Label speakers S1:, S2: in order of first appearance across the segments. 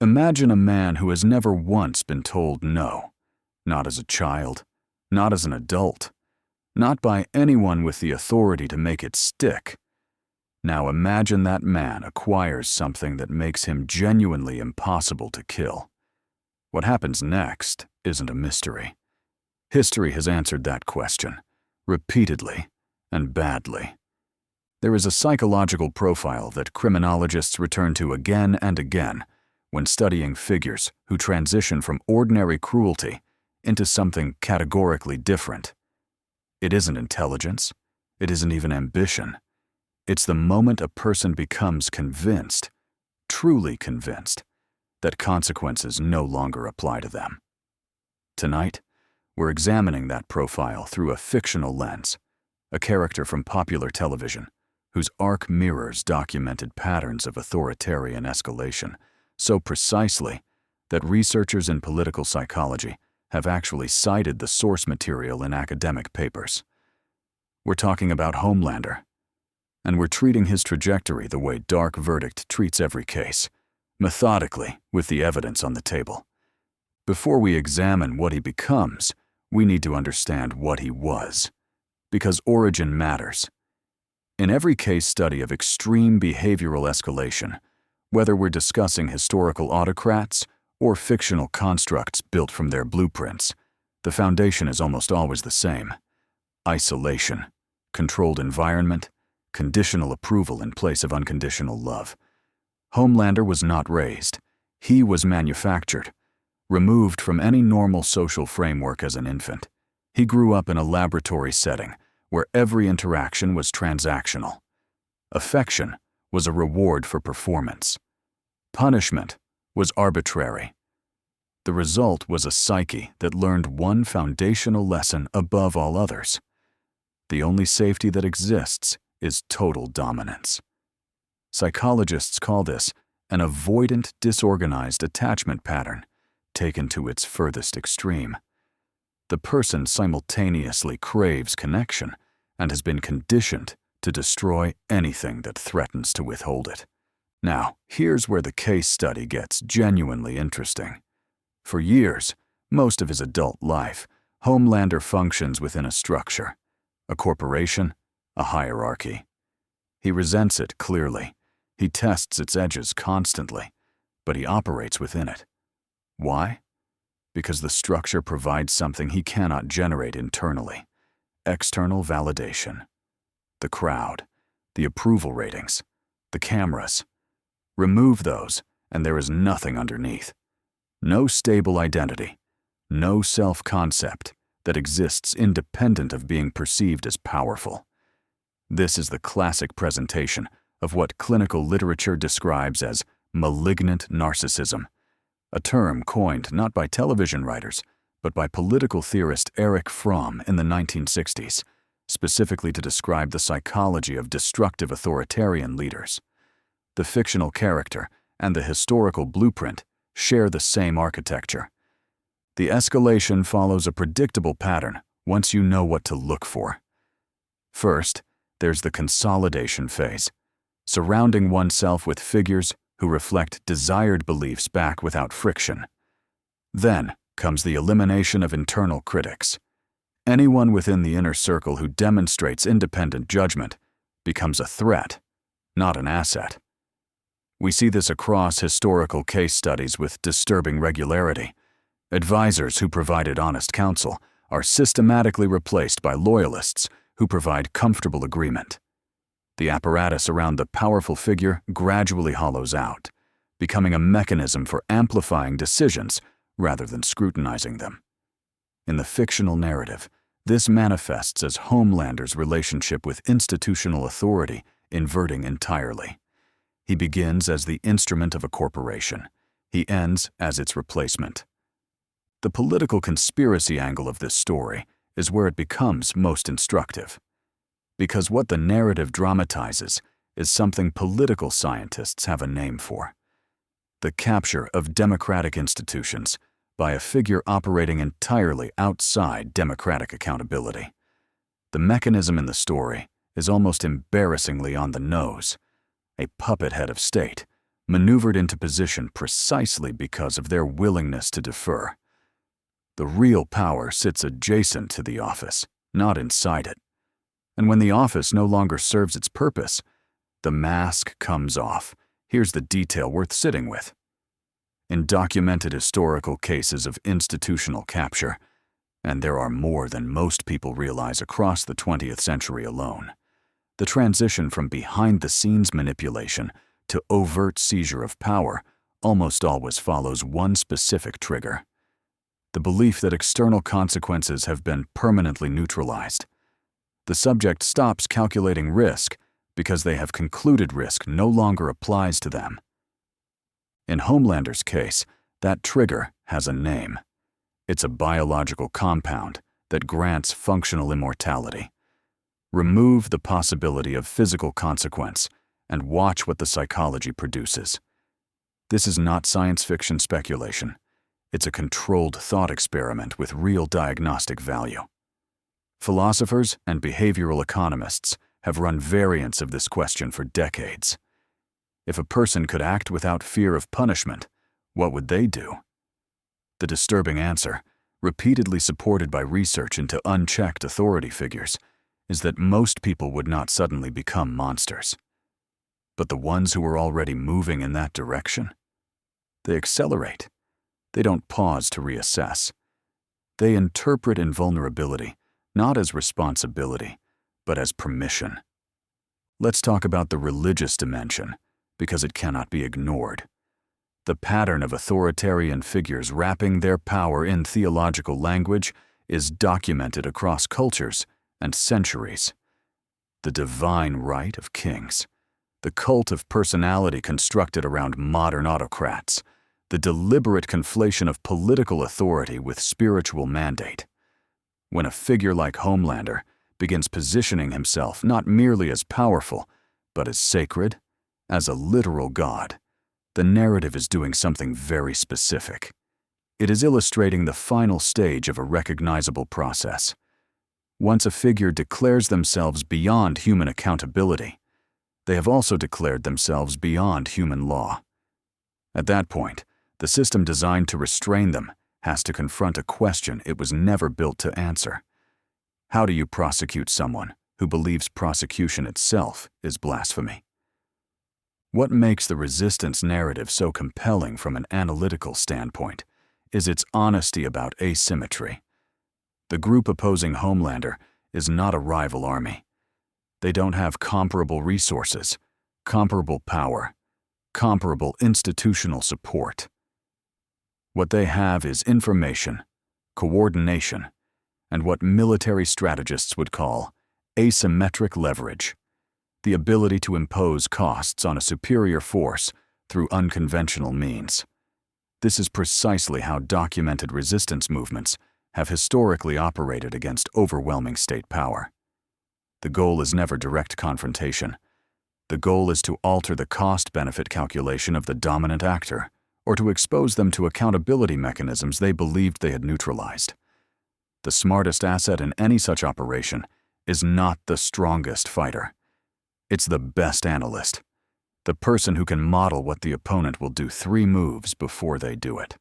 S1: Imagine a man who has never once been told no, not as a child, not as an adult, not by anyone with the authority to make it stick. Now imagine that man acquires something that makes him genuinely impossible to kill. What happens next isn't a mystery. History has answered that question, repeatedly and badly. There is a psychological profile that criminologists return to again and again when studying figures who transition from ordinary cruelty into something categorically different. It isn't intelligence. It isn't even ambition. It's the moment a person becomes convinced, truly convinced, that consequences no longer apply to them. Tonight, we're examining that profile through a fictional lens, a character from popular television whose arc mirrors documented patterns of authoritarian escalation so precisely that researchers in political psychology have actually cited the source material in academic papers. We're talking about Homelander, and we're treating his trajectory the way Dark Verdict treats every case, methodically with the evidence on the table. Before we examine what he becomes, we need to understand what he was, because origin matters. In every case study of extreme behavioral escalation, whether we're discussing historical autocrats or fictional constructs built from their blueprints, the foundation is almost always the same: isolation, controlled environment, conditional approval in place of unconditional love. Homelander was not raised. He was manufactured, removed from any normal social framework as an infant. He grew up in a laboratory setting where every interaction was transactional. Affection was a reward for performance. Punishment was arbitrary. The result was a psyche that learned one foundational lesson above all others: the only safety that exists is total dominance. Psychologists call this an avoidant, disorganized attachment pattern, taken to its furthest extreme. The person simultaneously craves connection and has been conditioned to destroy anything that threatens to withhold it. Now, here's where the case study gets genuinely interesting. For years, most of his adult life, Homelander functions within a structure, a corporation, a hierarchy. He resents it clearly. He tests its edges constantly, but he operates within it. Why? Because the structure provides something he cannot generate internally: external validation. The crowd, the approval ratings, the cameras. Remove those, and there is nothing underneath. No stable identity, no self-concept that exists independent of being perceived as powerful. This is the classic presentation of what clinical literature describes as malignant narcissism, a term coined not by television writers, but by political theorist Erich Fromm in the 1960s, specifically to describe the psychology of destructive authoritarian leaders. The fictional character and the historical blueprint share the same architecture. The escalation follows a predictable pattern once you know what to look for. First, there's the consolidation phase, surrounding oneself with figures who reflect desired beliefs back without friction. Then comes the elimination of internal critics. Anyone within the inner circle who demonstrates independent judgment becomes a threat, not an asset. We see this across historical case studies with disturbing regularity. Advisors who provided honest counsel are systematically replaced by loyalists who provide comfortable agreement. The apparatus around the powerful figure gradually hollows out, becoming a mechanism for amplifying decisions rather than scrutinizing them. In the fictional narrative, this manifests as Homelander's relationship with institutional authority inverting entirely. He begins as the instrument of a corporation. He ends as its replacement. The political conspiracy angle of this story is where it becomes most instructive, because what the narrative dramatizes is something political scientists have a name for: the capture of democratic institutions by a figure operating entirely outside democratic accountability. The mechanism in the story is almost embarrassingly on the nose: a puppet head of state, maneuvered into position precisely because of their willingness to defer. The real power sits adjacent to the office, not inside it. And when the office no longer serves its purpose, the mask comes off. Here's the detail worth sitting with. In documented historical cases of institutional capture, and there are more than most people realize across the 20th century alone, the transition from behind-the-scenes manipulation to overt seizure of power almost always follows one specific trigger: the belief that external consequences have been permanently neutralized. The subject stops calculating risk because they have concluded risk no longer applies to them. In Homelander's case, that trigger has a name. It's a biological compound that grants functional immortality. Remove the possibility of physical consequence and watch what the psychology produces. This is not science fiction speculation. It's a controlled thought experiment with real diagnostic value. Philosophers and behavioral economists have run variants of this question for decades. If a person could act without fear of punishment, what would they do? The disturbing answer, repeatedly supported by research into unchecked authority figures, is that most people would not suddenly become monsters. But the ones who are already moving in that direction, they accelerate. They don't pause to reassess. They interpret invulnerability not as responsibility, but as permission. Let's talk about the religious dimension, because it cannot be ignored. The pattern of authoritarian figures wrapping their power in theological language is documented across cultures and centuries. The divine right of kings, the cult of personality constructed around modern autocrats, the deliberate conflation of political authority with spiritual mandate. When a figure like Homelander begins positioning himself not merely as powerful, but as sacred, as a literal god, the narrative is doing something very specific. It is illustrating the final stage of a recognizable process. Once a figure declares themselves beyond human accountability, they have also declared themselves beyond human law. At that point, the system designed to restrain them has to confront a question it was never built to answer. How do you prosecute someone who believes prosecution itself is blasphemy? What makes the resistance narrative so compelling from an analytical standpoint is its honesty about asymmetry. The group opposing Homelander is not a rival army. They don't have comparable resources, comparable power, comparable institutional support. What they have is information, coordination, and what military strategists would call asymmetric leverage, the ability to impose costs on a superior force through unconventional means. This is precisely how documented resistance movements have historically operated against overwhelming state power. The goal is never direct confrontation. The goal is to alter the cost-benefit calculation of the dominant actor, or to expose them to accountability mechanisms they believed they had neutralized. The smartest asset in any such operation is not the strongest fighter. It's the best analyst, the person who can model what the opponent will do 3 moves before they do it.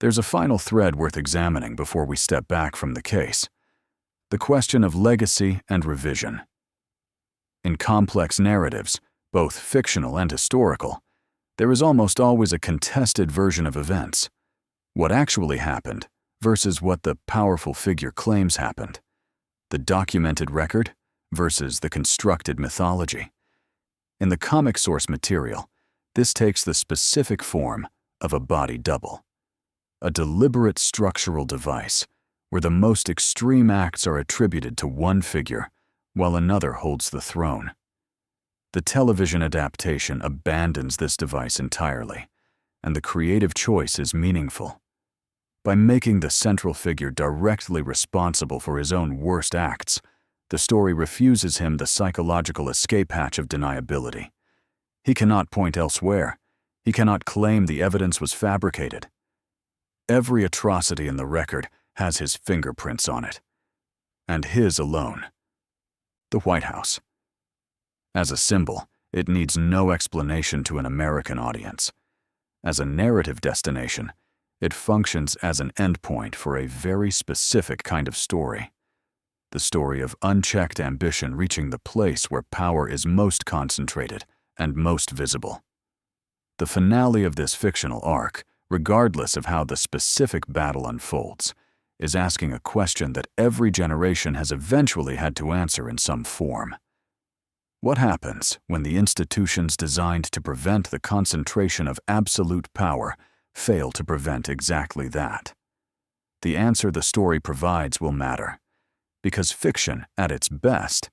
S1: There's a final thread worth examining before we step back from the case: the question of legacy and revision. In complex narratives, both fictional and historical, there is almost always a contested version of events: what actually happened versus what the powerful figure claims happened, the documented record versus the constructed mythology. In the comic source material, this takes the specific form of a body double, a deliberate structural device where the most extreme acts are attributed to one figure while another holds the throne. The television adaptation abandons this device entirely, and the creative choice is meaningful. By making the central figure directly responsible for his own worst acts, the story refuses him the psychological escape hatch of deniability. He cannot point elsewhere. He cannot claim the evidence was fabricated. Every atrocity in the record has his fingerprints on it, and his alone. The White House. As a symbol, It needs no explanation to an American audience. As a narrative destination, it functions as an endpoint for a very specific kind of story. The story of unchecked ambition reaching the place where power is most concentrated and most visible. The finale of this fictional arc, regardless of how the specific battle unfolds, is asking a question that every generation has eventually had to answer in some form. What happens when the institutions designed to prevent the concentration of absolute power fail to prevent exactly that? The answer the story provides will matter, because fiction, at its best,